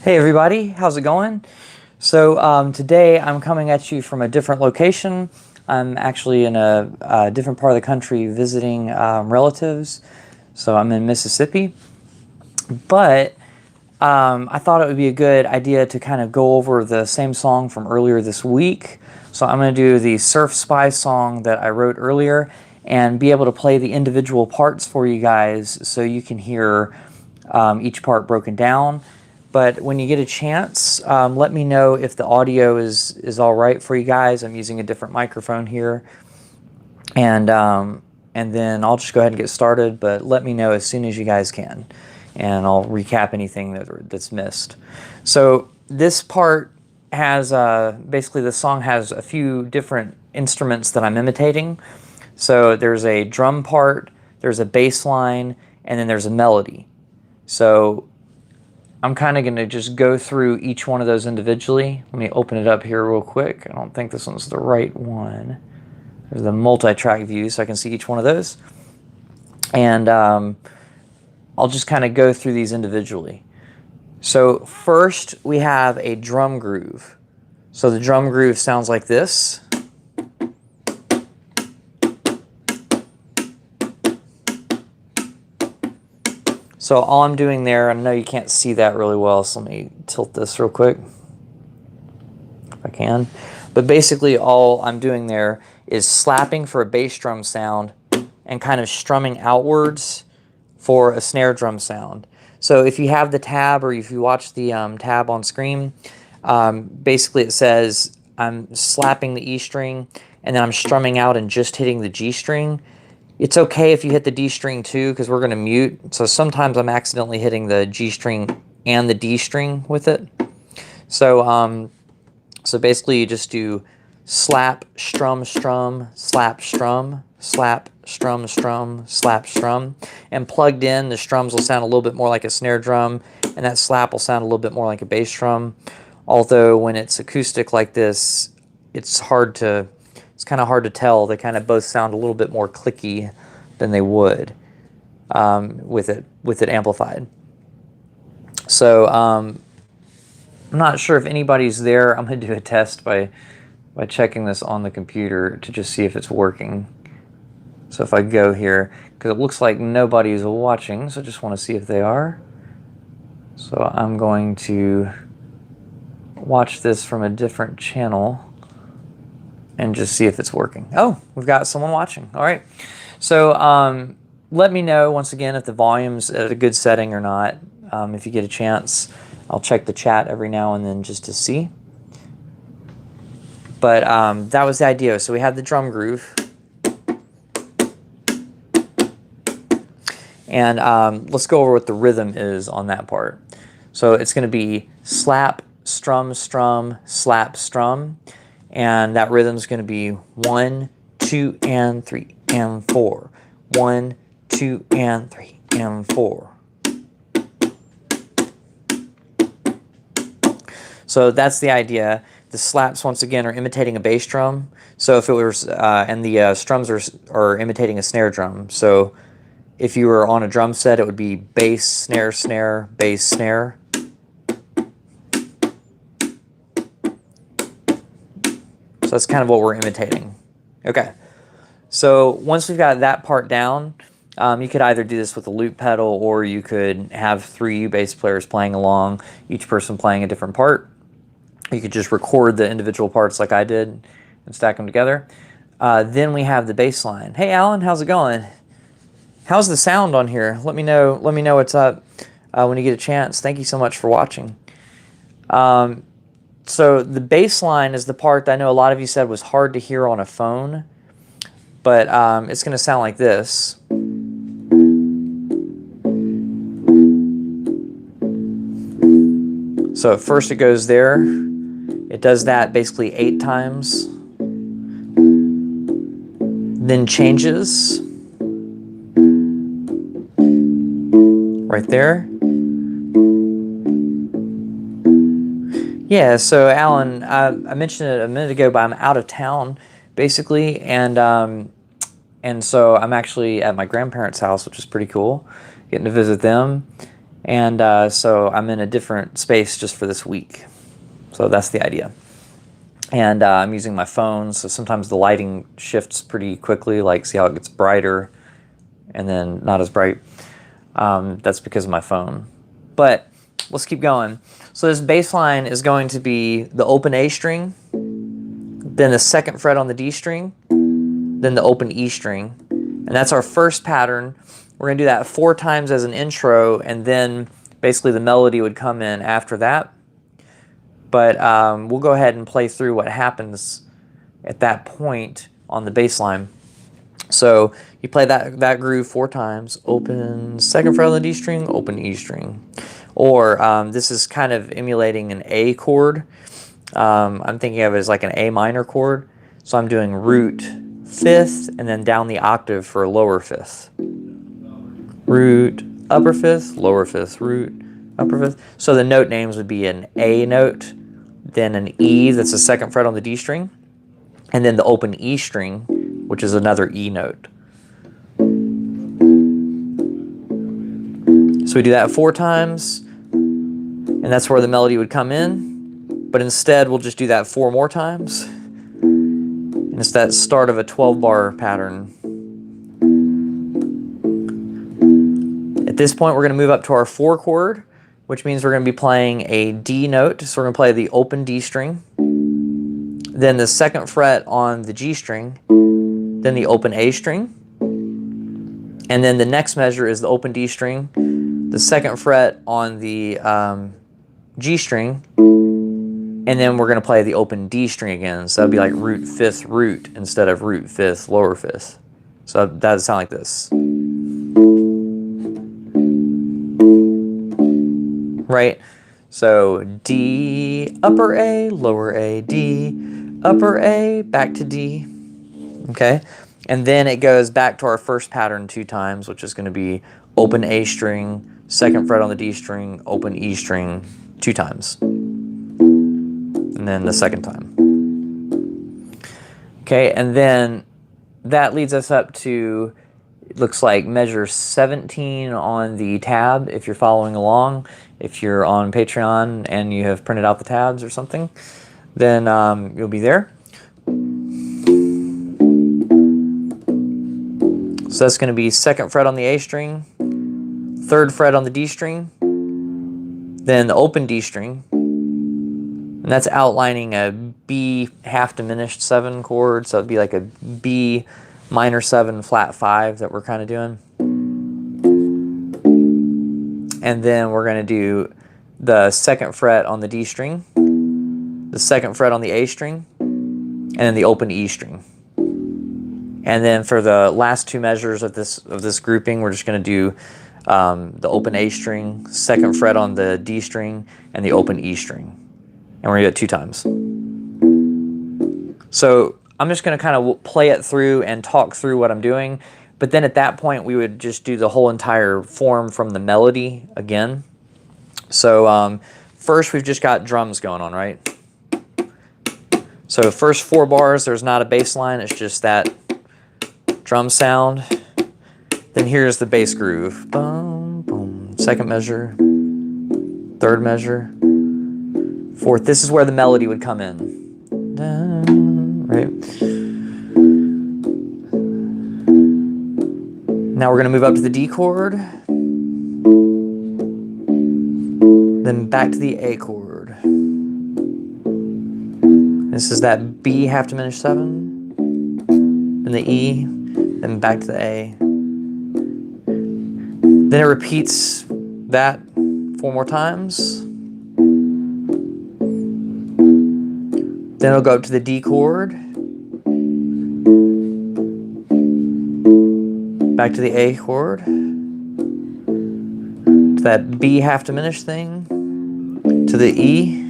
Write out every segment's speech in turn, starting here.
Hey everybody, how's it going? Today I'm coming at you from a different location. I'm actually in a different part of the country visiting relatives. So I'm in Mississippi, but I thought it would be a good idea to kind of go over the same song from earlier this week. So I'm going to do the Surf Spy song that I wrote earlier and be able to play the individual parts for you guys so you can hear each part broken down. But when you get a chance, let me know if the audio is all right for you guys. I'm using a different microphone here. And then I'll just go ahead and get started, but let me know as soon as you guys can. And I'll recap anything that's missed. So this part has, basically the song has a few different instruments that I'm imitating. So there's a drum part, there's a bass line, and then there's a melody. So I'm kind of going to just go through each one of those individually. Let me open it up here real quick. I don't think this one's the right one. There's the multi-track view, so I can see each one of those. And I'll just kind of go through these individually. So first, we have a drum groove. So the drum groove sounds like this. So all I'm doing there, I know you can't see that really well, so let me tilt this real quick, if I can. But basically all I'm doing there is slapping for a bass drum sound and kind of strumming outwards for a snare drum sound. So if you have the tab or if you watch the tab on screen, basically it says I'm slapping the E string and then I'm strumming out and just hitting the G string. It's okay if you hit the D string too, because we're going to mute. So sometimes I'm accidentally hitting the G string and the D string with it. So so basically you just do slap, strum, strum, slap, strum, slap, strum, strum, slap, strum. And plugged in, the strums will sound a little bit more like a snare drum, and that slap will sound a little bit more like a bass drum. Although when it's acoustic like this, it's kind of hard to tell. They kind of both sound a little bit more clicky than they would with it amplified. So I'm not sure if anybody's there. I'm going to do a test by checking this on the computer to just see if it's working. So if I go here, because it looks like nobody's watching, so I just want to see if they are. So I'm going to watch this from a different channel and just see if it's working. Oh, we've got someone watching. All right. So let me know, once again, if the volume's at a good setting or not. If you get a chance, I'll check the chat every now and then just to see. But that was the idea. So we have the drum groove. And let's go over what the rhythm is on that part. So it's going to be slap, strum, strum, slap, strum. And that rhythm is going to be 1, 2, and 3, and 4. 1, 2, and 3, and 4. So that's the idea. The slaps, once again, are imitating a bass drum. So if it was, and the strums are imitating a snare drum. So if you were on a drum set, it would be bass, snare, snare, bass, snare. So that's kind of what we're imitating. Okay, so once we've got that part down, you could either do this with a loop pedal, or you could have 3 bass players playing along, each person playing a different part. You could just record the individual parts like I did and stack them together. Then we have the bass line. Hey Alan, how's it going? How's the sound on here? Let me know what's up when you get a chance. Thank you so much for watching. So the bass line is the part that I know a lot of you said was hard to hear on a phone, but it's going to sound like this. So at first it goes there. It does that basically 8 times. Then changes. Right there. Yeah, so Alan, I mentioned it a minute ago, but I'm out of town, basically, and so I'm actually at my grandparents' house, which is pretty cool, getting to visit them. And so I'm in a different space just for this week. So that's the idea. And I'm using my phone, so sometimes the lighting shifts pretty quickly, like see how it gets brighter and then not as bright. That's because of my phone. But let's keep going. So this bass line is going to be the open A string, then the second fret on the D string, then the open E string. And that's our first pattern. We're going to do that 4 times as an intro, and then basically the melody would come in after that. But we'll go ahead and play through what happens at that point on the bass line. So you play that groove 4 times, open second fret on the D string, open E string. Or this is kind of emulating an A chord. I'm thinking of it as like an A minor chord. So I'm doing root 5th and then down the octave for a lower 5th. Root, upper 5th, lower 5th, root, upper 5th. So the note names would be an A note, then an E, that's the second fret on the D string, and then the open E string, which is another E note. So we do that 4 times, and that's where the melody would come in. But instead, we'll just do that 4 more times. And it's that start of a 12-bar pattern. At this point, we're going to move up to our 4 chord, which means we're going to be playing a D note. So we're going to play the open D string, then the second fret on the G string, then the open A string, and then the next measure is the open D string, the second fret on the G string, and then we're going to play the open D string again. So that'd be like root 5th root instead of root 5th lower 5th. So that would sound like this. Right? So D, upper A, lower A, D, upper A, back to D. Okay? And then it goes back to our first pattern 2 times, which is going to be open A string, second fret on the D string, open E string 2 times. And then the second time. Okay, and then that leads us up to, it looks like measure 17 on the tab if you're following along. If you're on Patreon and you have printed out the tabs or something, then you'll be there. So that's going to be second fret on the A string, third fret on the D string, then the open D string, and that's outlining a B half diminished 7 chord, so it'd be like a B minor 7 flat 5 that we're kind of doing. And then we're going to do the second fret on the D string, the second fret on the A string, and then the open E string. And then for the last 2 measures of this grouping, we're just going to do the open A string, second fret on the D string, and the open E string. And we're going to do it 2 times. So I'm just going to kind of play it through and talk through what I'm doing. But then at that point, we would just do the whole entire form from the melody again. So first, we've just got drums going on, right? So first 4 bars, there's not a bass line. It's just that drum sound. Then here's the bass groove. Boom, boom. Second measure, third measure, fourth. This is where the melody would come in. Right? Now we're going to move up to the D chord, then back to the A chord. This is that B half diminished 7, then the E, then back to the A. Then it repeats that 4 more times. Then it'll go up to the D chord, back to the A chord, to that B half diminished thing, to the E,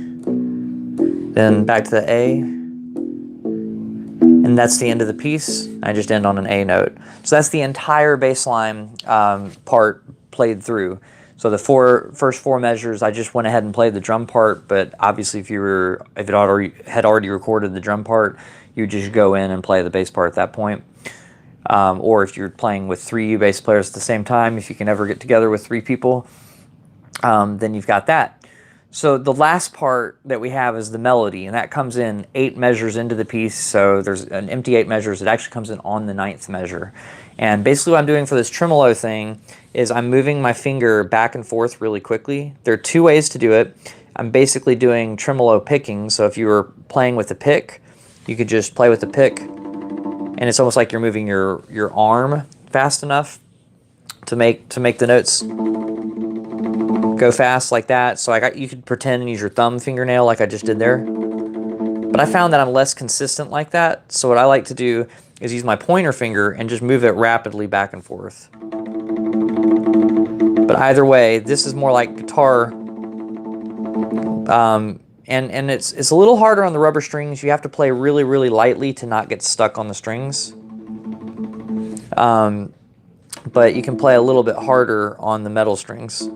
then back to the A, and that's the end of the piece. I just end on an A note. So that's the entire bass line part played through. So the first four measures, I just went ahead and played the drum part, but obviously if it had already recorded the drum part, you would just go in and play the bass part at that point. Or if you're playing with 3 bass players at the same time, if you can ever get together with 3 people, then you've got that. So the last part that we have is the melody, and that comes in 8 measures into the piece. So there's an empty 8 measures. It actually comes in on the 9th measure. And basically what I'm doing for this tremolo thing is I'm moving my finger back and forth really quickly. There are 2 ways to do it. I'm basically doing tremolo picking. So if you were playing with a pick, you could just play with the pick, and it's almost like you're moving your arm fast enough to make the notes go fast like that. So you could pretend and use your thumb fingernail like I just did there. But I found that I'm less consistent like that. So what I like to do is use my pointer finger and just move it rapidly back and forth. But either way, this is more like guitar. And it's a little harder on the rubber strings. You have to play really, really lightly to not get stuck on the strings. But you can play a little bit harder on the metal strings.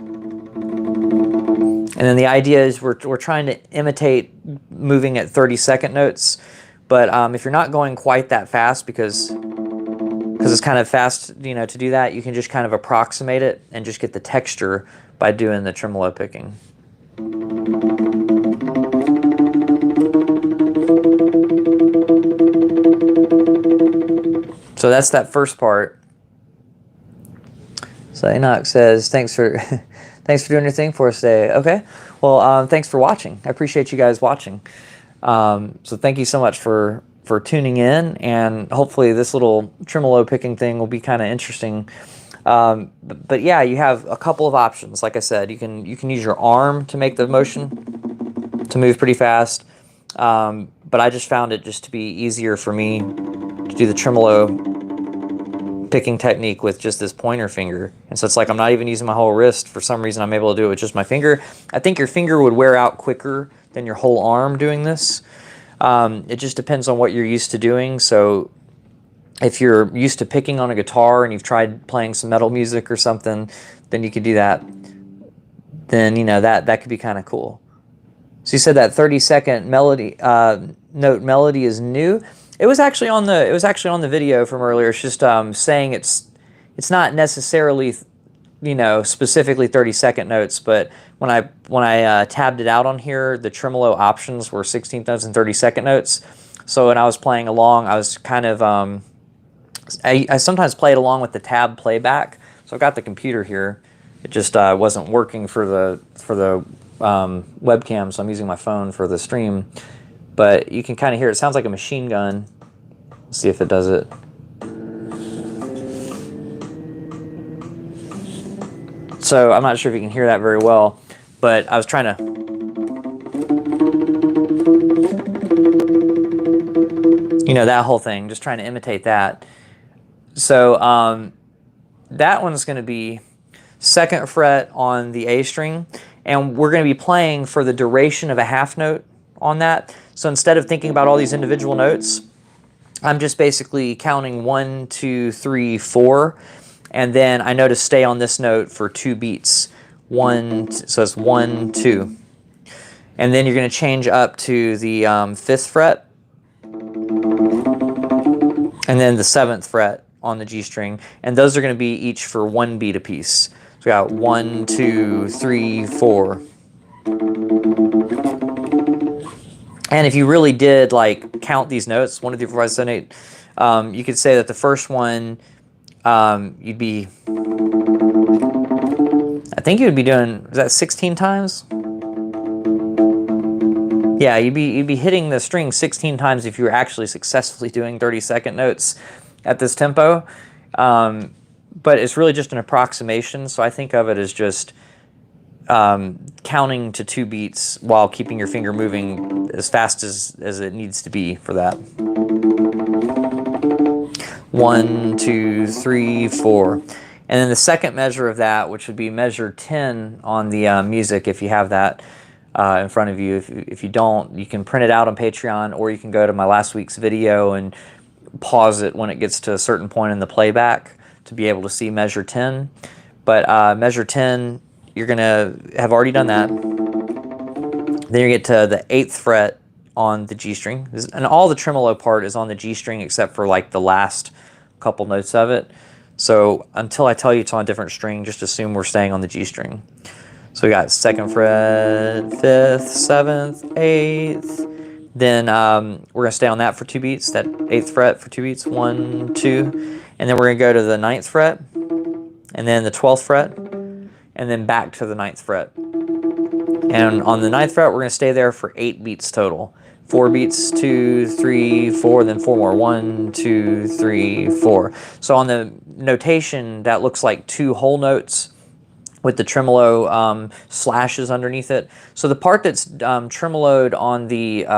And then the idea is we're trying to imitate moving at 30-second notes. But if you're not going quite that fast, because it's kind of fast, you know, to do that, you can just kind of approximate it and just get the texture by doing the tremolo picking. So that's that first part. So Enoch says, thanks for doing your thing for us today. Okay, well, thanks for watching. I appreciate you guys watching. So thank you so much for tuning in, and hopefully this little tremolo picking thing will be kind of interesting. But yeah, you have a couple of options. Like I said, you can use your arm to make the motion to move pretty fast. But I just found it just to be easier for me to do the tremolo picking technique with just this pointer finger. And so it's like I'm not even using my whole wrist. For some reason, I'm able to do it with just my finger. I think your finger would wear out quicker than your whole arm doing this. It just depends on what you're used to doing. So if you're used to picking on a guitar and you've tried playing some metal music or something, then you could do that. Then, you know, that could be kind of cool. So you said that 30-second melody note melody is new. It was actually on the video from earlier. It's just saying it's not necessarily, you know, specifically 30-second notes, but when I tabbed it out on here, the tremolo options were 16th notes and 30-second notes. So when I was playing along, I was kind of I sometimes played along with the tab playback. So I got the computer here. It just wasn't working for the webcam, so I'm using my phone for the stream. But you can kind of hear it sounds like a machine gun. Let's see if it does it. So I'm not sure if you can hear that very well, but I was trying to. You know, that whole thing, just trying to imitate that. So that one's going to be 2nd fret on the A string, and we're going to be playing for the duration of a half note on that. So instead of thinking about all these individual notes, I'm just basically counting 1, 2, 3, 4, and then I know to stay on this note for 2 beats. So it's 1, 2. And then you're going to change up to the 5th fret, and then the 7th fret on the G string, and those are going to be each for 1 beat apiece. So we got 1, 2, 3, 4. And if you really did like count these notes, 1, 2, 3, 4, 5, 6, 7, 8, you could say that the first one, you'd be, I think you would be doing, is that 16 times? Yeah, you'd be hitting the string 16 times if you were actually successfully doing 30-second notes at this tempo. But it's really just an approximation, so I think of it as just counting to 2 beats while keeping your finger moving as fast as it needs to be for that. 1, 2, 3, 4. And then the second measure of that, which would be measure 10 on the music, if you have that in front of you. If you don't, you can print it out on Patreon, or you can go to my last week's video and pause it when it gets to a certain point in the playback to be able to see measure 10. But measure 10, you're going to have already done that. Then you get to the 8th fret on the G string. And all the tremolo part is on the G string except for like the last couple notes of it. So until I tell you it's on a different string, just assume we're staying on the G string. So we got 2nd fret, 5th, 7th, 8th. Then we're gonna stay on that for 2 beats, that 8th fret for 2 beats, 1, 2. And then we're gonna go to the 9th fret, and then the 12th fret, and then back to the 9th fret. And on the 9th fret, we're gonna stay there for 8 beats total. 4 beats, 2, 3, 4, then 4 more. 1, 2, 3, 4. So on the notation, that looks like 2 whole notes with the tremolo slashes underneath it. So the part that's tremoloed on the, what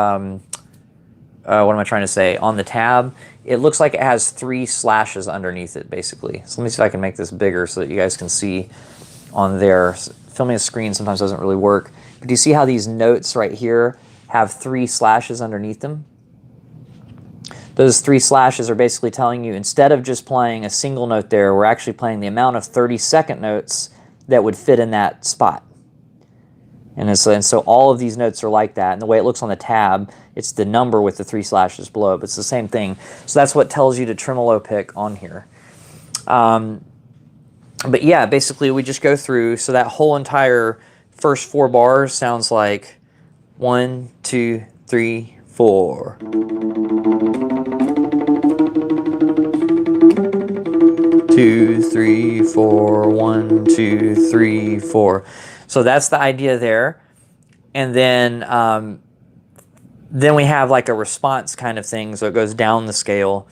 am I trying to say, on the tab, it looks like it has 3 slashes underneath it, basically. So let me see if I can make this bigger so that you guys can see on there. Filming a screen sometimes doesn't really work. But do you see how these notes right here have 3 slashes underneath them? Those 3 slashes are basically telling you, instead of just playing a single note there, we're actually playing the amount of 32nd notes that would fit in that spot. And so all of these notes are like that. And the way it looks on the tab, it's the number with the 3 slashes below, but it's the same thing. So that's what tells you to tremolo pick on here. But yeah, basically we just go through, so that whole entire first 4 bars sounds like 1, 2, 3, 4. 2, 3, 4, 1, 2, 3, 4. So that's the idea there. And then we have like a response kind of thing, so it goes down the scale.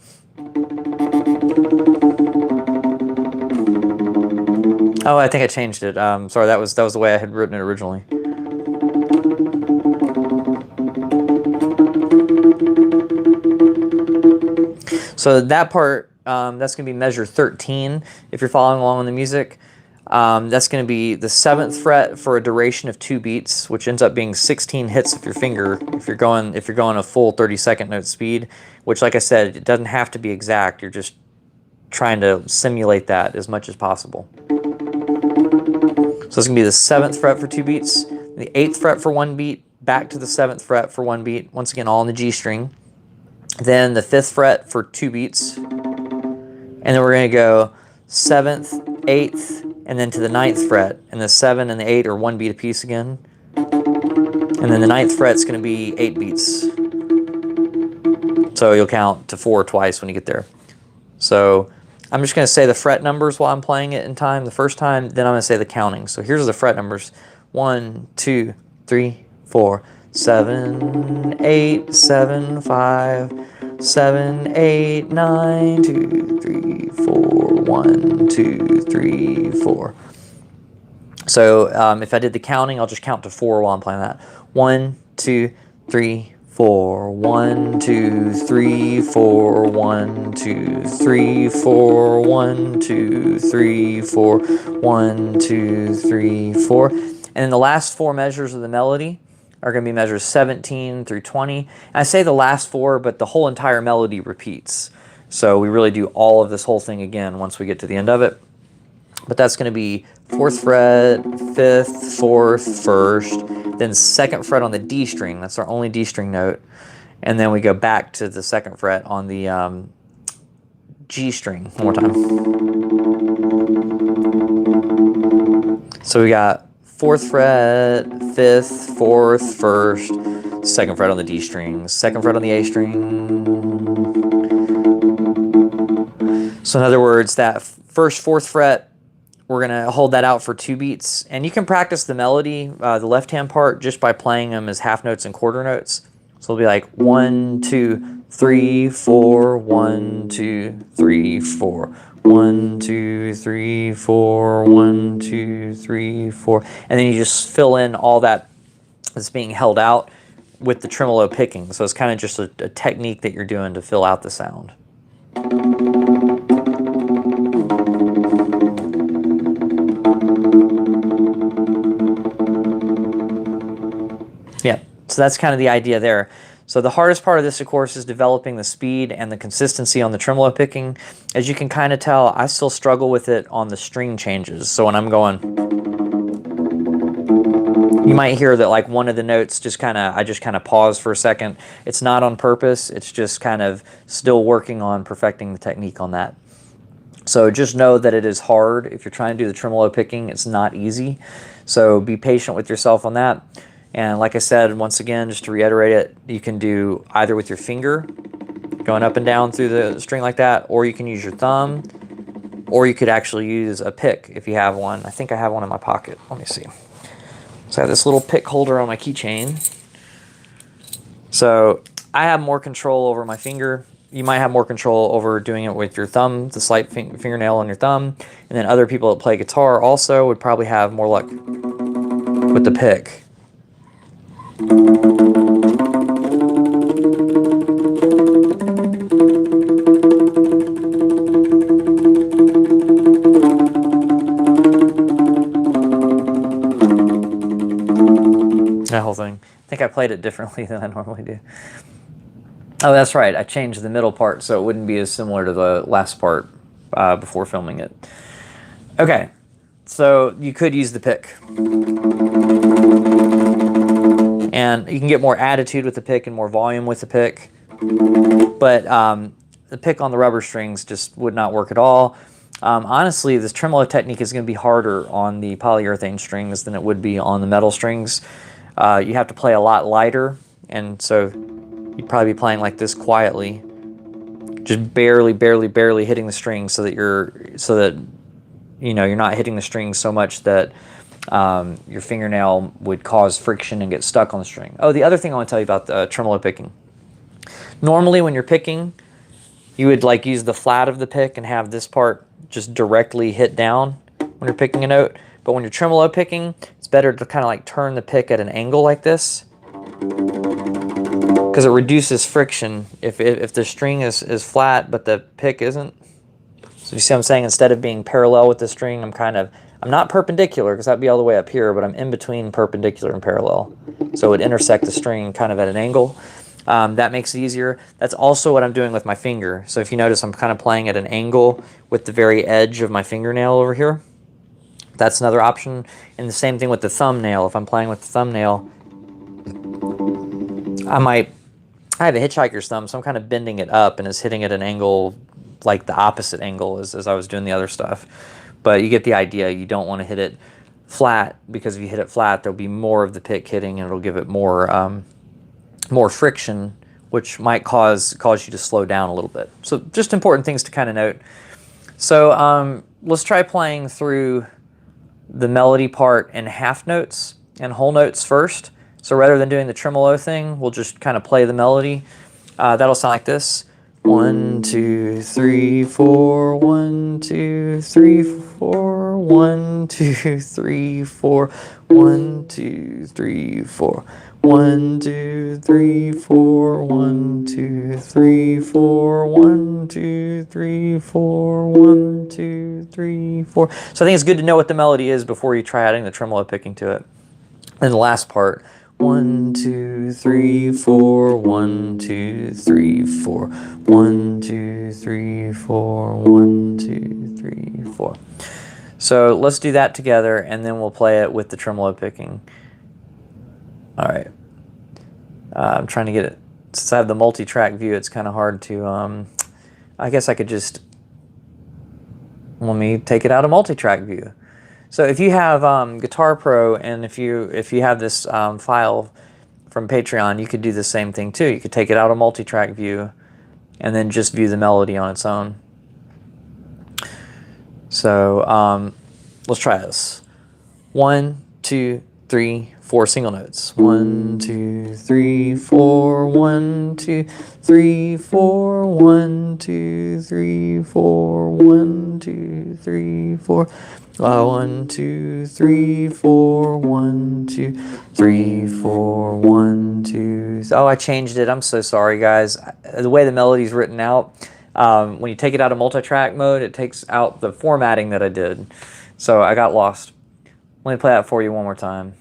Oh, I think I changed it. Sorry, that was the way I had written it originally. So that part, that's going to be measure 13 if you're following along on the music. That's going to be the 7th fret for a duration of 2 beats, which ends up being 16 hits of your finger if you're going a full 32nd note speed, which, like I said, it doesn't have to be exact. You're just trying to simulate that as much as possible. So it's going to be the 7th fret for 2 beats, the 8th fret for 1 beat, back to the 7th fret for 1 beat, once again all in the G string. Then the 5th fret for 2 beats, and then we're going to go 7th, 8th, and then to the 9th fret, and the 7 and the 8 are 1 beat apiece again. And then the 9th fret's going to be 8 beats. So you'll count to 4 twice when you get there. So I'm just going to say the fret numbers while I'm playing it in time the first time, then I'm going to say the counting. So here's the fret numbers. 1, 2, 3, 4, 7, 8, 7, 5, 7, 8, 9, 2, 3, 4, 1, 2, 3, 4. So if I did the counting, I'll just count to 4 while I'm playing that. 1, 2, 3, 4. 1, 2, 3, 4. 1, 2, 3, 4. 1, 2, 3, 4. 1, 2, 3, 4. And then the last 4 measures of the melody are going to be measures 17 through 20. And I say the last 4, but the whole entire melody repeats. So we really do all of this whole thing again once we get to the end of it. But that's going to be 4th fret, 5th, 4th, 1st, then 2nd fret on the D string. That's our only D string note. And then we go back to the 2nd fret on the G string one more time. So we got 4th fret, 5th, 4th, 1st, 2nd fret on the D string, 2nd fret on the A string. So in other words, that first 4th fret, we're going to hold that out for 2 beats. And you can practice the melody, the left-hand part, just by playing them as half notes and quarter notes. So it'll be like 1, 2, 3, 4, 1, 2, 3, 4. 1, 2, 3, 4, 1, 2, 3, 4. And then you just fill in all that that's being held out with the tremolo picking. So it's kind of just a technique that you're doing to fill out the sound. Yeah, so that's kind of the idea there. So the hardest part of this, of course, is developing the speed and the consistency on the tremolo picking. As you can kind of tell, I still struggle with it on the string changes. So when I'm going, you might hear that like one of the notes I just kind of pause for a second. It's not on purpose. It's just kind of still working on perfecting the technique on that. So just know that it is hard. If you're trying to do the tremolo picking, it's not easy. So be patient with yourself on that. And like I said, once again, just to reiterate it, you can do either with your finger, going up and down through the string like that, or you can use your thumb, or you could actually use a pick if you have one. I think I have one in my pocket. Let me see. So I have this little pick holder on my keychain. So I have more control over my finger. You might have more control over doing it with your thumb, the slight fingernail on your thumb. And then other people that play guitar also would probably have more luck with the pick. That whole thing. I think I played it differently than I normally do. Oh, that's right. I changed the middle part so it wouldn't be as similar to the last part before filming it. Okay, so you could use the pick. And you can get more attitude with the pick and more volume with the pick. But the pick on the rubber strings just would not work at all. Honestly, this tremolo technique is going to be harder on the polyurethane strings than it would be on the metal strings. You have to play a lot lighter, and so you'd probably be playing like this quietly, just barely hitting the strings, so that you're not hitting the strings so much that your fingernail would cause friction and get stuck on the string. Oh, the other thing I want to tell you about the tremolo picking. Normally, when you're picking, you would like use the flat of the pick and have this part just directly hit down when you're picking a note. But when you're tremolo picking, it's better to kind of like turn the pick at an angle like this, because it reduces friction if the string is flat but the pick isn't. So you see what I'm saying? Instead of being parallel with the string, I'm not perpendicular, because that'd be all the way up here, but I'm in between perpendicular and parallel. So it would intersect the string kind of at an angle. That makes it easier. That's also what I'm doing with my finger. So if you notice, I'm kind of playing at an angle with the very edge of my fingernail over here. That's another option. And the same thing with the thumbnail. If I'm playing with the thumbnail, I have a hitchhiker's thumb, so I'm kind of bending it up and it's hitting at an angle like the opposite angle as I was doing the other stuff. But you get the idea. You don't want to hit it flat, because if you hit it flat, there'll be more of the pick hitting and it'll give it more friction, which might cause you to slow down a little bit. So just important things to kind of note. So let's try playing through the melody part in half notes and whole notes first. So rather than doing the tremolo thing, we'll just kind of play the melody. That'll sound like this. 1, 2, 3, 4, 1, 2, 3, 4, 1, 2, 3, 4, 1, 2, 3, 4, 1, 2, 3, 4, 1, 2, 3, 4, 1, 2, 3, 4, 1, 2, 3, 4. So I think it's good to know what the melody is before you try adding the tremolo picking to it. And the last part. 1, 2, 3, 4, 1, 2, 3, 4, 1, 2, 3, 4, 1, 2, 3, 4. So let's do that together, and then we'll play it with the tremolo picking. All right. I'm trying to get it. Since I have the multi-track view, it's kind of hard to, I guess I could just, let me take it out of multi-track view. So if you have Guitar Pro, and if you have this file from Patreon, you could do the same thing too. You could take it out of multi-track view and then just view the melody on its own. So let's try this. 1, 2, 3, 4 single notes. 1, 2, 3, 4, 1, 2, 3, 4, 1, 2, 3, 4, 1, 2, 3, 4. 1, 2, 3, 4, 1, 2, 3, 4, 1, 2. Oh, I changed it. I'm so sorry, guys. The way the melody's written out, when you take it out of multi-track mode, it takes out the formatting that I did. So I got lost. Let me play that for you one more time.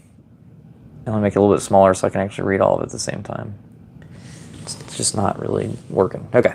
And let me make it a little bit smaller so I can actually read all of it at the same time. It's just not really working. Okay.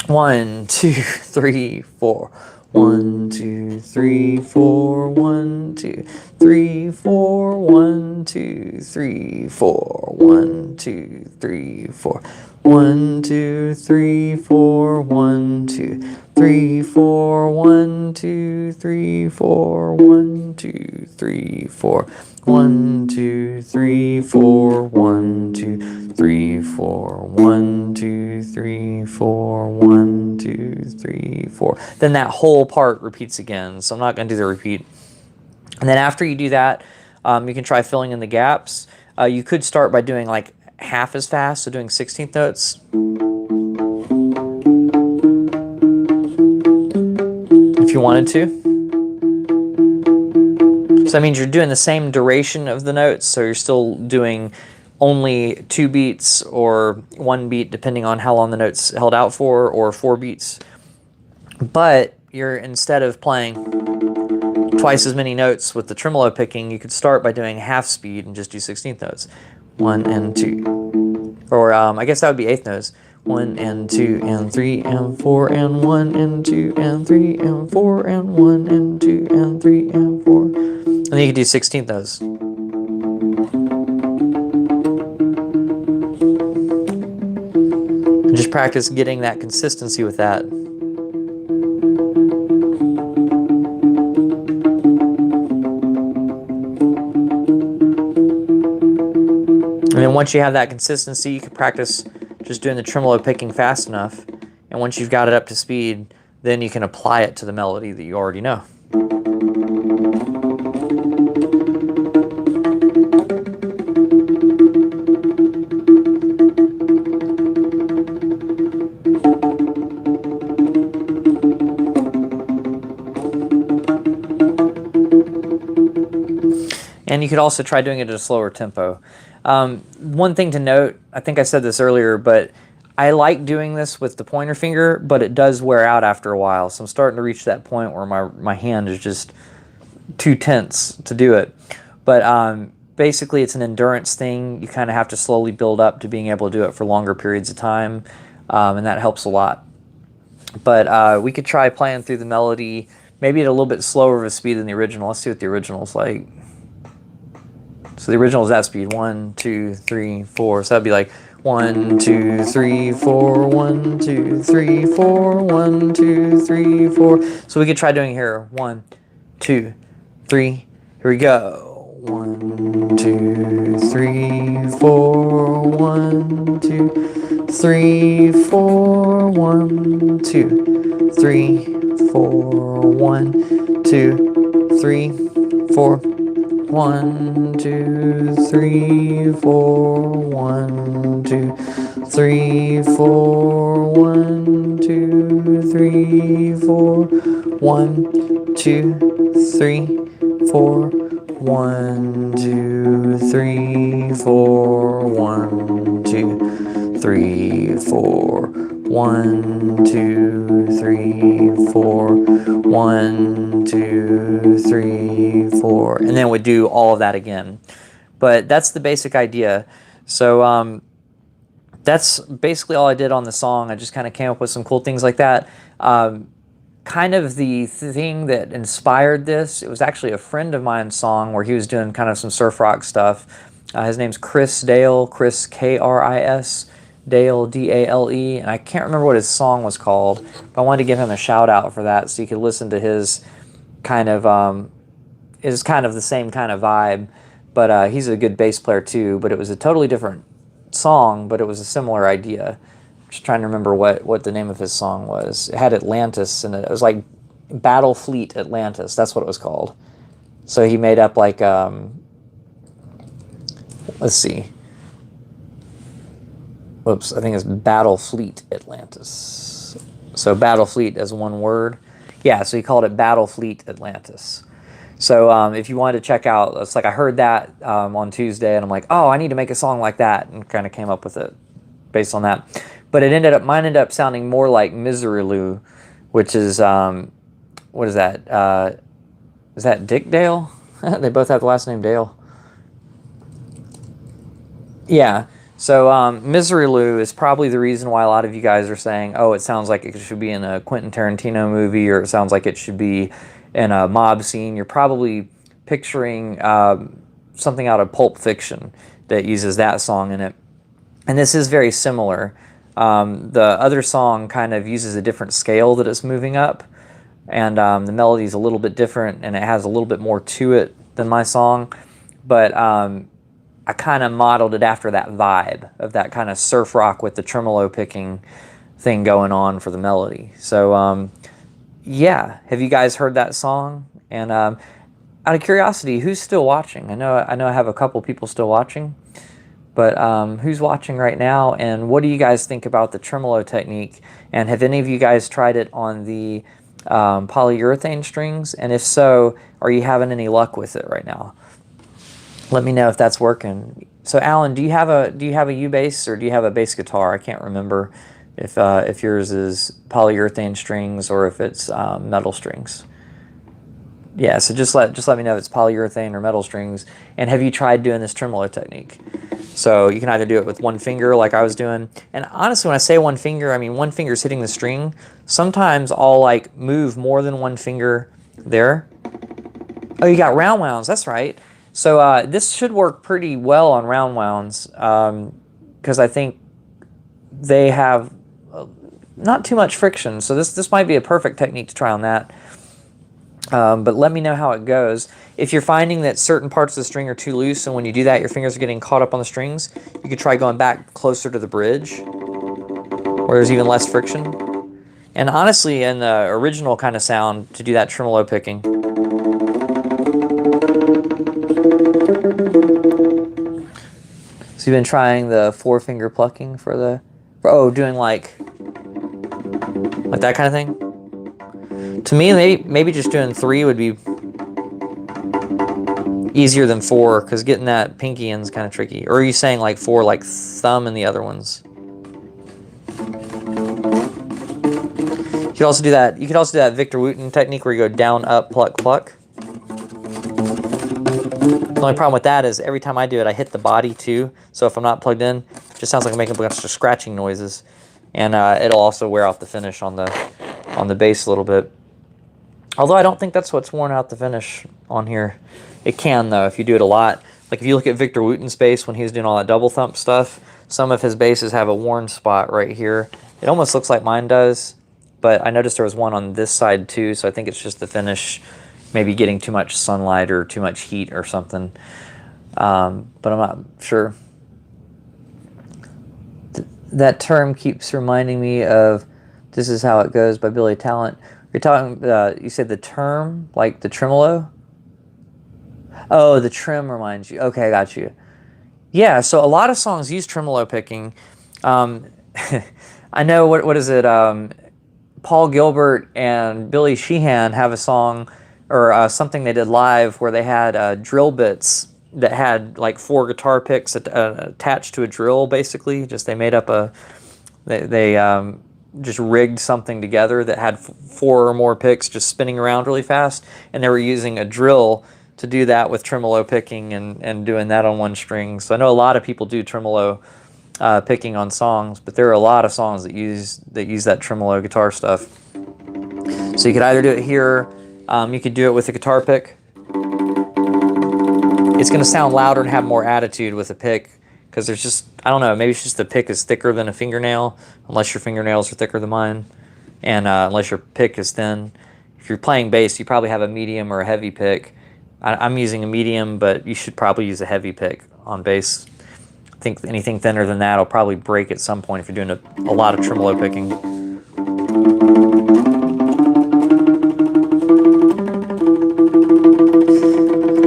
1, 2, 3, 4. 1, 2, 3, 4, 1, 2, 3, 4, 1, 2, 3, 4, 1, 2, 3, 4. 1, 2, 3, 4. 1, 2, 3, 4. 1, 2, 3, 4. 1, 2, 3, 4. 1, 2, 3, 4. 1, 2, 3, 4. 1, 2, 3, 4. 1, 2, 3, 4. Then that whole part repeats again. So I'm not going to do the repeat. And then after you do that, you can try filling in the gaps. You could start by doing like half as fast, so doing 16th notes. If you wanted to. So that means you're doing the same duration of the notes, so you're still doing only 2 beats or 1 beat, depending on how long the note's held out for, or 4 beats. But you're, instead of playing twice as many notes with the tremolo picking, you could start by doing half speed and just do 16th notes. 1 and 2. Or I guess that would be 8th notes. 1 and 2 and 3 and 4 and 1 and 2 and 3 and 4 and 1 and 2 and 3 and 4. And then you could do 16th notes. And just practice getting that consistency with that. And then once you have that consistency, you can practice just doing the tremolo picking fast enough. And once you've got it up to speed, then you can apply it to the melody that you already know. And you could also try doing it at a slower tempo. One thing to note, I think I said this earlier, but I like doing this with the pointer finger, but it does wear out after a while. So I'm starting to reach that point where my hand is just too tense to do it. But basically it's an endurance thing. You kind of have to slowly build up to being able to do it for longer periods of time, and that helps a lot. But we could try playing through the melody, maybe at a little bit slower of a speed than the original. Let's see what the original's like. So the original is that speed, 1, 2, 3, 4. So that'd be like 1, 2, 3, 4, 1, 2, 3, 4, 1, 2, 3, 4. So we could try doing here 1, 2, 3. Here we go. 1, 2, 3, 4, 1, 2, 3, 4, 1, 2, 3, 4, 1, 2, 3, 4. 1, 2, 3, 4, 1, 2, 3, 4, 1, 2, 3, 4, 1, 2, 3, 4, 1, 2, 3, 4, 1, 2, 3, 4, 1, 2, 3, 4, 1, 2, 3, 4, and then we do all of that again. But that's the basic idea. So that's basically all I did on the song. I just kind of came up with some cool things like that. Kind of the thing that inspired this, it was actually a friend of mine's song where he was doing kind of some surf rock stuff. His name's Chris Dale, Chris K-R-I-S, Dale, D-A-L-E, and I can't remember what his song was called, but I wanted to give him a shout out for that so you could listen to his kind of, is kind of the same kind of vibe, but he's a good bass player too, but it was a totally different song, but it was a similar idea. I'm just trying to remember what the name of his song was. It had Atlantis in it. It was like Battle Fleet Atlantis, that's what it was called. So he made up like, let's see. Whoops, I think it's Battle Fleet Atlantis. So Battle Fleet as one word. Yeah, so he called it Battle Fleet Atlantis. So if you wanted to check out, it's like I heard that on Tuesday, and I'm like, oh, I need to make a song like that, and kind of came up with it based on that. But mine ended up sounding more like Misery Lou, which is, what is that? Is that Dick Dale? They both have the last name Dale. Yeah. So Misery Lou is probably the reason why a lot of you guys are saying, oh, it sounds like it should be in a Quentin Tarantino movie, or it sounds like it should be in a mob scene. You're probably picturing something out of Pulp Fiction. that uses that song in it. And this is very similar. The other song kind of uses a different scale that it's moving up, and the melody is a little bit different, and it has a little bit more to it than my song. But I kind of modeled it after that vibe of that kind of surf rock with the tremolo picking thing going on for the melody. So yeah, have you guys heard that song? And out of curiosity, who's still watching? I know I have a couple people still watching, but who's watching right now? And what do you guys think about the tremolo technique? And have any of you guys tried it on the polyurethane strings? And if so, are you having any luck with it right now? Let me know if that's working. So Alan, do you have a U bass, or do you have a bass guitar? I can't remember if yours is polyurethane strings or if it's metal strings. Yeah, so just let me know if it's polyurethane or metal strings. And have you tried doing this tremolo technique? So you can either do it with one finger like I was doing. And honestly, when I say one finger, I mean one finger's hitting the string. Sometimes I'll like move more than one finger there. Oh, you got round wounds, that's right. So this should work pretty well on round wounds, because I think they have not too much friction. So this might be a perfect technique to try on that. But let me know how it goes. If you're finding that certain parts of the string are too loose, and when you do that your fingers are getting caught up on the strings, you could try going back closer to the bridge where there's even less friction. And honestly, in the original kind of sound, to do that tremolo picking, so you've been trying the 4-finger plucking for doing like that kind of thing? To me, maybe just doing 3 would be easier than 4, because getting that pinky in is kind of tricky. Or are you saying like 4, like thumb and the other ones? You could also do that. You could also do that Victor Wooten technique where you go down, up, pluck, pluck. The only problem with that is every time I do it, I hit the body too. So if I'm not plugged in, it just sounds like I'm making a bunch of scratching noises, and it'll also wear off the finish on the bass a little bit. Although I don't think that's what's worn out the finish on here. It can though if you do it a lot. Like if you look at Victor Wooten's bass when he was doing all that double thump stuff, some of his basses have a worn spot right here. It almost looks like mine does, but I noticed there was one on this side too, so I think it's just the finish maybe getting too much sunlight or too much heat or something. But I'm not sure. That term keeps reminding me of This Is How It Goes by Billy Talent. You're talking, you said the term, like the tremolo? Oh, the trim reminds you. Okay, I got you. Yeah, so a lot of songs use tremolo picking. I know, what is it? Paul Gilbert and Billy Sheehan have a song, or something they did live, where they had drill bits that had like 4 guitar picks attached to a drill, basically. Just they made up they just rigged something together that had 4 or more picks just spinning around really fast, and they were using a drill to do that with tremolo picking and doing that on one string. So I know a lot of people do tremolo picking on songs, but there are a lot of songs that use that tremolo guitar stuff. So you could either do it here, you could do it with a guitar pick. It's going to sound louder and have more attitude with a pick, because there's just, I don't know, maybe it's just the pick is thicker than a fingernail, unless your fingernails are thicker than mine, and unless your pick is thin. If you're playing bass, you probably have a medium or a heavy pick. I'm using a medium, but you should probably use a heavy pick on bass. I think anything thinner than that will probably break at some point if you're doing a lot of tremolo picking.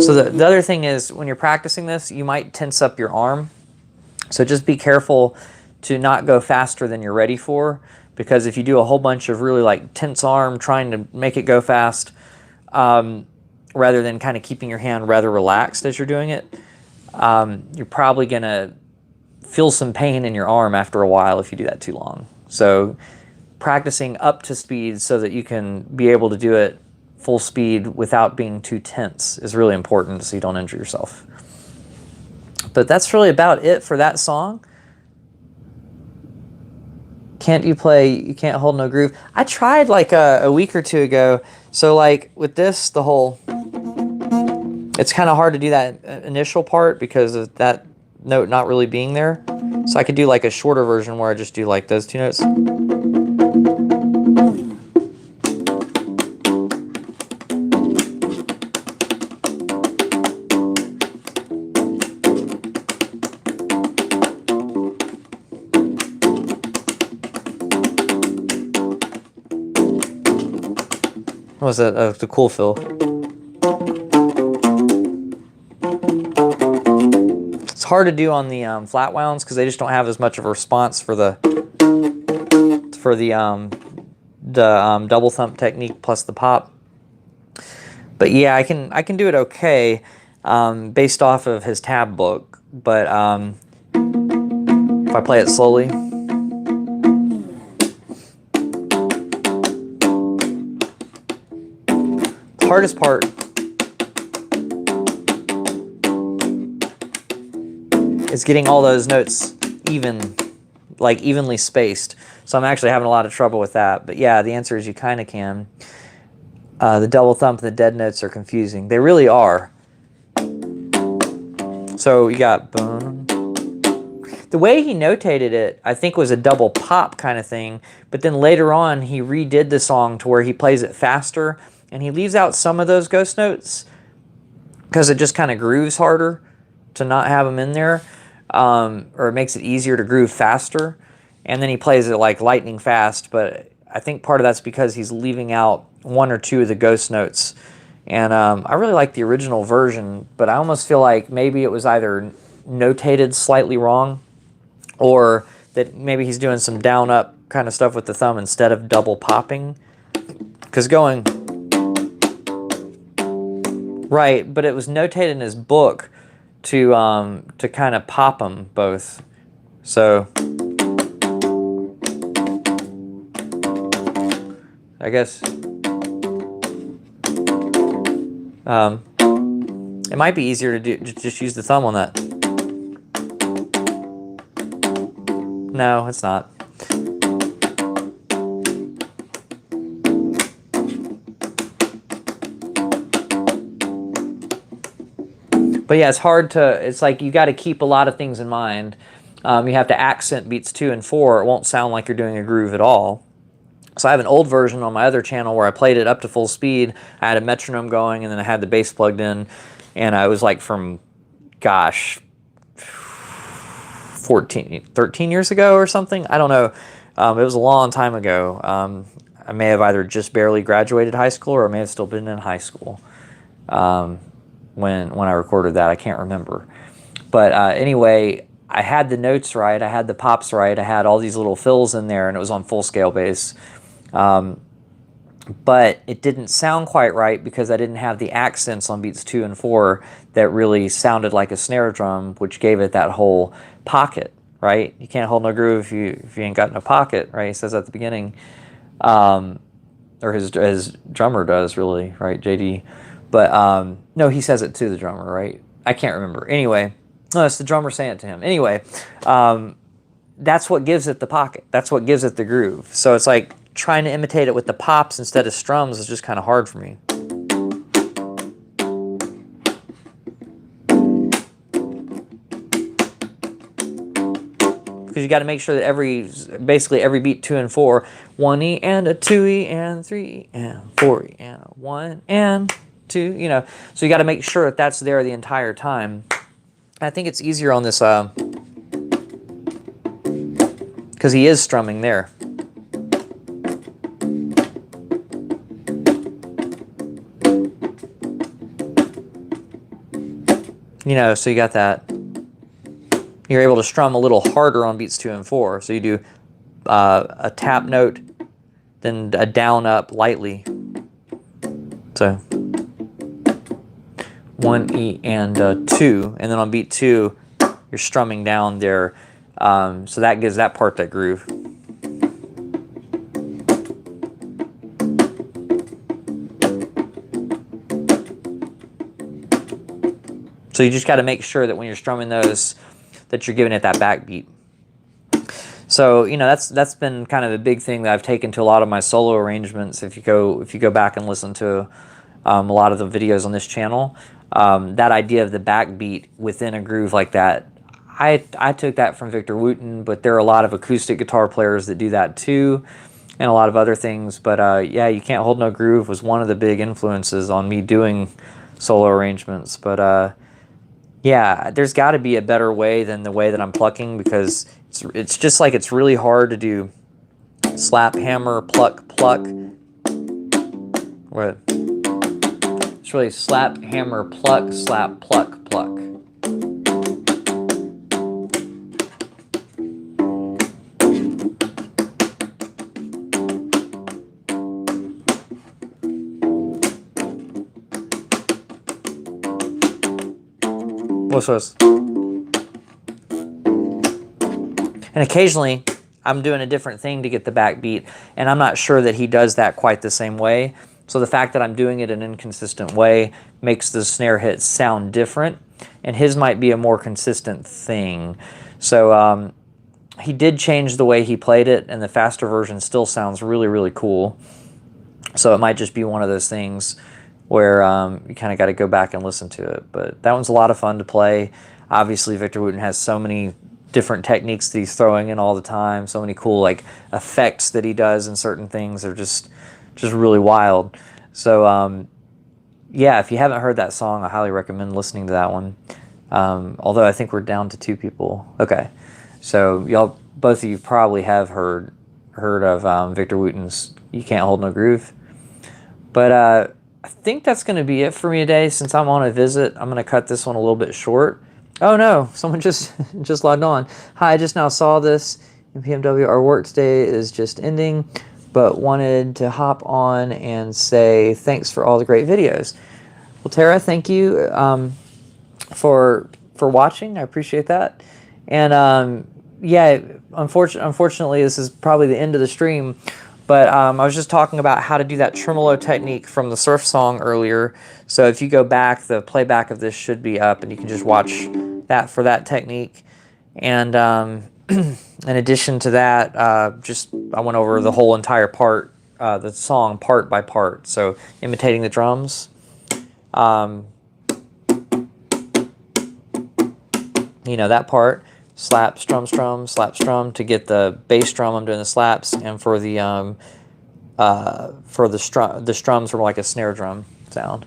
So the other thing is, when you're practicing this, you might tense up your arm. So just be careful to not go faster than you're ready for, because if you do a whole bunch of really like tense arm trying to make it go fast, rather than kind of keeping your hand rather relaxed as you're doing it, you're probably going to feel some pain in your arm after a while if you do that too long. So practicing up to speed so that you can be able to do it full speed without being too tense is really important, so you don't injure yourself. But that's really about it for that song. You Can't Hold No Groove. I tried like a week or 2 ago. So like with this, it's kind of hard to do that initial part because of that note not really being there. So I could do like a shorter version where I just do like those two notes. What was that? The cool fill. It's hard to do on the flat wounds because they just don't have as much of a response for the double thump technique plus the pop. But yeah, I can do it okay based off of his tab book. But if I play it slowly. The hardest part is getting all those notes evenly spaced. So I'm actually having a lot of trouble with that. But yeah, the answer is you kind of can. The double thump and the dead notes are confusing. They really are. So you got boom. The way he notated it, I think, was a double pop kind of thing. But then later on, he redid the song to where he plays it faster. And he leaves out some of those ghost notes because it just kind of grooves harder to not have them in there. Or it makes it easier to groove faster. And then he plays it like lightning fast. But I think part of that's because he's leaving out one or two of the ghost notes. And I really like the original version, but I almost feel like maybe it was either notated slightly wrong or that maybe he's doing some down-up kind of stuff with the thumb instead of double popping. Because going right, but it was notated in his book to kind of pop them both. So I guess it might be easier to just use the thumb on that. No, it's not. But yeah, it's hard to, it's like you got to keep a lot of things in mind. You have to accent beats 2 and 4. It won't sound like you're doing a groove at all. So I have an old version on my other channel where I played it up to full speed. I had a metronome going and then I had the bass plugged in. And I was like from, gosh, 13 years ago or something. I don't know. It was a long time ago. I may have either just barely graduated high school or I may have still been in high school when I recorded that. I can't remember. But anyway, I had the notes right. I had the pops right. I had all these little fills in there and it was on full scale bass. But it didn't sound quite right because I didn't have the accents on beats 2 and 4 that really sounded like a snare drum, which gave it that whole pocket, right? You can't hold no groove if you ain't got no pocket, right? He says at the beginning. Or his drummer does, really, right, JD? But no, he says it to the drummer, right? I can't remember. Anyway, no, it's the drummer saying it to him. Anyway, that's what gives it the pocket. That's what gives it the groove. So it's like trying to imitate it with the pops instead of strums is just kind of hard for me. Because you got to make sure that basically every beat 2 and 4, 1E and a 2E and 3E and 4E and a 1 and 2, you know. So you got to make sure that that's there the entire time. I think it's easier on this because he is strumming there. You know, so you got that. You're able to strum a little harder on beats 2 and 4. So you do a tap note, then a down up lightly. So 1E and 2, and then on beat 2, you're strumming down there. So that gives that part that groove. So you just got to make sure that when you're strumming those, that you're giving it that backbeat. So, you know, that's been kind of a big thing that I've taken to a lot of my solo arrangements. If you go back and listen to a lot of the videos on this channel, that idea of the backbeat within a groove like that, I took that from Victor Wooten, but there are a lot of acoustic guitar players that do that too, and a lot of other things. But yeah, You Can't Hold No Groove was one of the big influences on me doing solo arrangements. But yeah, there's got to be a better way than the way that I'm plucking, because it's just like it's really hard to do slap, hammer, pluck, pluck. What? It's really slap, hammer, pluck, slap, pluck, pluck. What's this? And occasionally, I'm doing a different thing to get the backbeat, and I'm not sure that he does that quite the same way. So the fact that I'm doing it in an inconsistent way makes the snare hits sound different, and his might be a more consistent thing. So he did change the way he played it, and the faster version still sounds really, really cool. So it might just be one of those things where you kind of got to go back and listen to it. But that one's a lot of fun to play. Obviously, Victor Wooten has so many different techniques that he's throwing in all the time, so many cool like effects that he does in certain things are just really wild. So yeah, if you haven't heard that song, I highly recommend listening to that one. Although I think we're down to 2 people. Okay, so y'all, both of you probably have heard of Victor Wooten's You Can't Hold No Groove. But I think that's going to be it for me today. Since I'm on a visit, I'm going to cut this one a little bit short. Oh no, someone just logged on. Hi, I just now saw this in PMW. Our work today is just ending, but wanted to hop on and say thanks for all the great videos. Well, Tara, thank you for watching. I appreciate that. And yeah, unfortunately, this is probably the end of the stream. But I was just talking about how to do that tremolo technique from the surf song earlier. So if you go back, the playback of this should be up, and you can just watch that for that technique. And in addition to that, I went over the whole entire part, the song part by part. So imitating the drums. You know, that part. Slap, strum, strum, slap, strum. To get the bass drum, I'm doing the slaps, and for the strums were like a snare drum sound.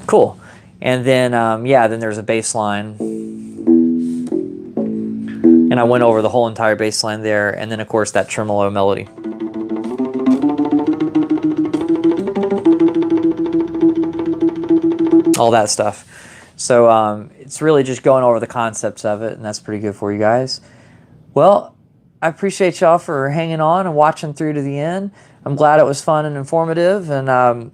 Cool. And then yeah, then there's a bass line, and I went over the whole entire bass line there, and then of course that tremolo melody. All that stuff. So it's really just going over the concepts of it, and that's pretty good for you guys. Well, I appreciate y'all for hanging on and watching through to the end. I'm glad it was fun and informative, and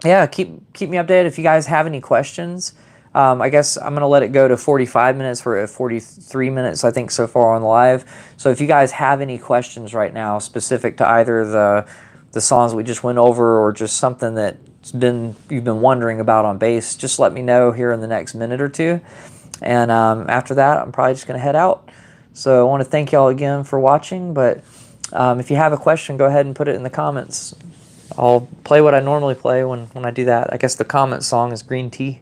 yeah, keep me updated if you guys have any questions. I guess I'm going to let it go to 45 minutes. We're at 43 minutes, I think, so far on live. So if you guys have any questions right now specific to either the songs we just went over or just something that you've been wondering about on bass, just let me know here in the next minute or two. And after that, I'm probably just going to head out. So I want to thank y'all again for watching, but if you have a question, go ahead and put it in the comments. I'll play what I normally play when I do that. I guess the comment song is Green Tea.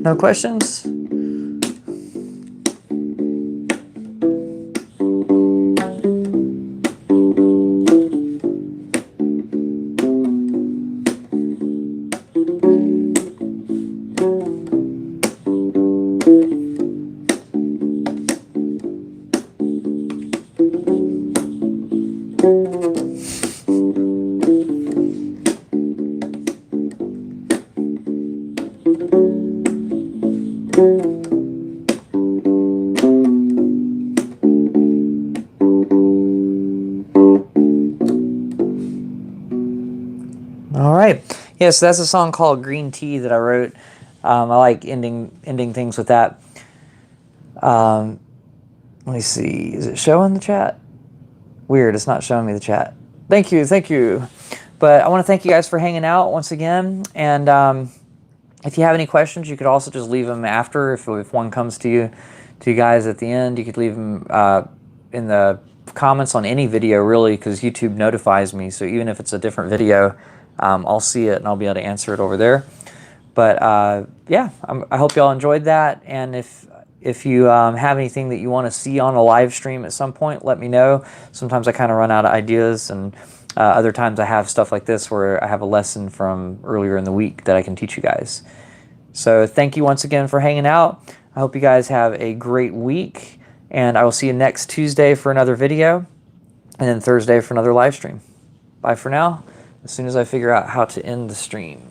No questions? All right. Yeah, so that's a song called Green Tea that I wrote. I like ending things with that. Let me see. Is it showing the chat? Weird, it's not showing me the chat. Thank you, thank you. But I want to thank you guys for hanging out once again. And if you have any questions, you could also just leave them after. If one comes to you guys at the end, you could leave them in the comments on any video, really, because YouTube notifies me. So even if it's a different video, I'll see it and I'll be able to answer it over there. But yeah, I hope y'all enjoyed that. And if you have anything that you want to see on a live stream at some point, let me know. Sometimes I kind of run out of ideas, and other times I have stuff like this where I have a lesson from earlier in the week that I can teach you guys. So thank you once again for hanging out. I hope you guys have a great week, and I will see you next Tuesday for another video, and then Thursday for another live stream. Bye for now, as soon as I figure out how to end the stream.